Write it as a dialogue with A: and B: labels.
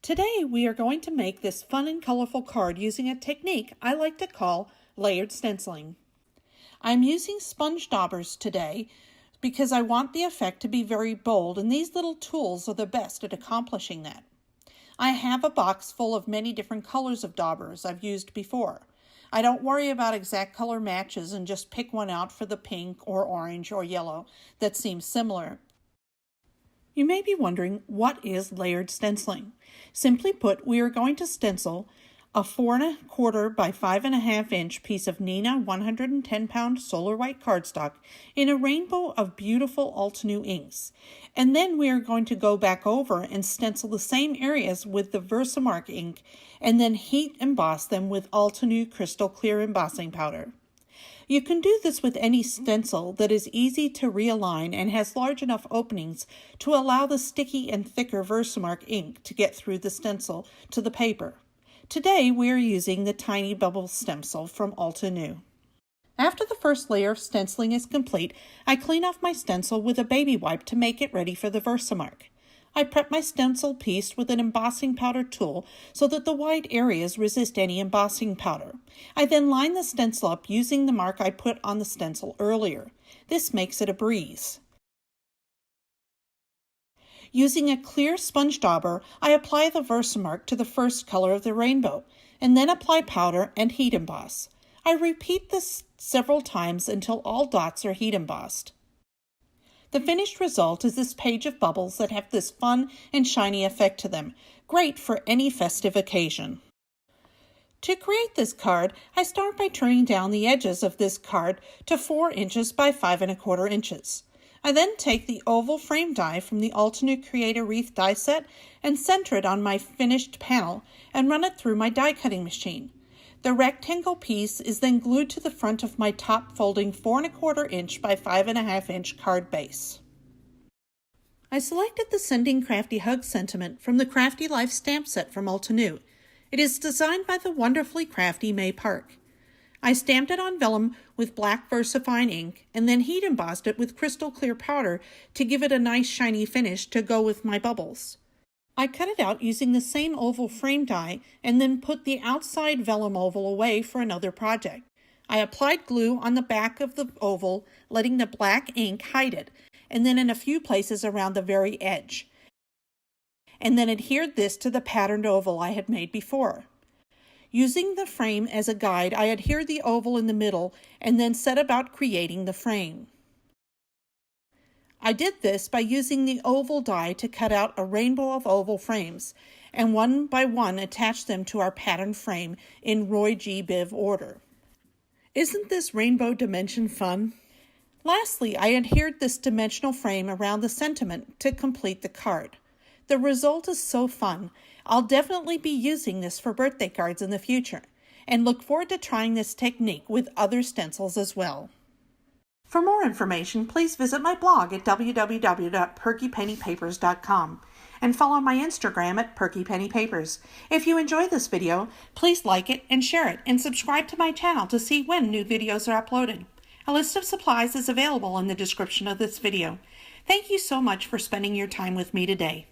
A: Today we are going to make this fun and colorful card using a technique I like to call layered stenciling. I'm using sponge daubers today because I want the effect to be very bold, and these little tools are the best at accomplishing that. I have a box full of many different colors of daubers I've used before. I don't worry about exact color matches and just pick one out for the pink or orange or yellow that seems similar. You may be wondering, what is layered stenciling? Simply put, we are going to stencil a 4 1/4 by 5 1/2 inch piece of Nina 110-pound solar white cardstock in a rainbow of beautiful Altenew inks. And then we are going to go back over and stencil the same areas with the Versamark ink and then heat emboss them with Altenew crystal clear embossing powder. You can do this with any stencil that is easy to realign and has large enough openings to allow the sticky and thicker Versamark ink to get through the stencil to the paper. Today we are using the tiny bubble stencil from Altenew. After the first layer of stenciling is complete, I clean off my stencil with a baby wipe to make it ready for the Versamark. I prep my stencil piece with an embossing powder tool so that the white areas resist any embossing powder. I then line the stencil up using the mark I put on the stencil earlier. This makes it a breeze. Using a clear sponge dauber, I apply the Versamark to the first color of the rainbow, and then apply powder and heat emboss. I repeat this several times until all dots are heat embossed. The finished result is this page of bubbles that have this fun and shiny effect to them, great for any festive occasion. To create this card, I start by turning down the edges of this card to 4 inches by 5 1/4 inches. I then take the oval frame die from the Altenew Create a Wreath die set and center it on my finished panel and run it through my die cutting machine. The rectangle piece is then glued to the front of my top folding 4 1/4 inch by 5 1/2 inch card base. I selected the Sending Crafty Hug sentiment from the Crafty Life stamp set from Altenew. It is designed by the wonderfully crafty May Park. I stamped it on vellum with black VersaFine ink and then heat embossed it with crystal clear powder to give it a nice shiny finish to go with my bubbles. I cut it out using the same oval frame die and then put the outside vellum oval away for another project. I applied glue on the back of the oval, letting the black ink hide it, and then in a few places around the very edge, and then adhered this to the patterned oval I had made before. Using the frame as a guide, I adhered the oval in the middle and then set about creating the frame. I did this by using the oval die to cut out a rainbow of oval frames, and one by one attach them to our pattern frame in Roy G. Biv order. Isn't this rainbow dimension fun? Lastly, I adhered this dimensional frame around the sentiment to complete the card. The result is so fun. I'll definitely be using this for birthday cards in the future, and look forward to trying this technique with other stencils as well. For more information, please visit my blog at www.perkypennypapers.com and follow my Instagram at perkypennypapers. If you enjoy this video, please like it and share it, and subscribe to my channel to see when new videos are uploaded. A list of supplies is available in the description of this video. Thank you so much for spending your time with me today.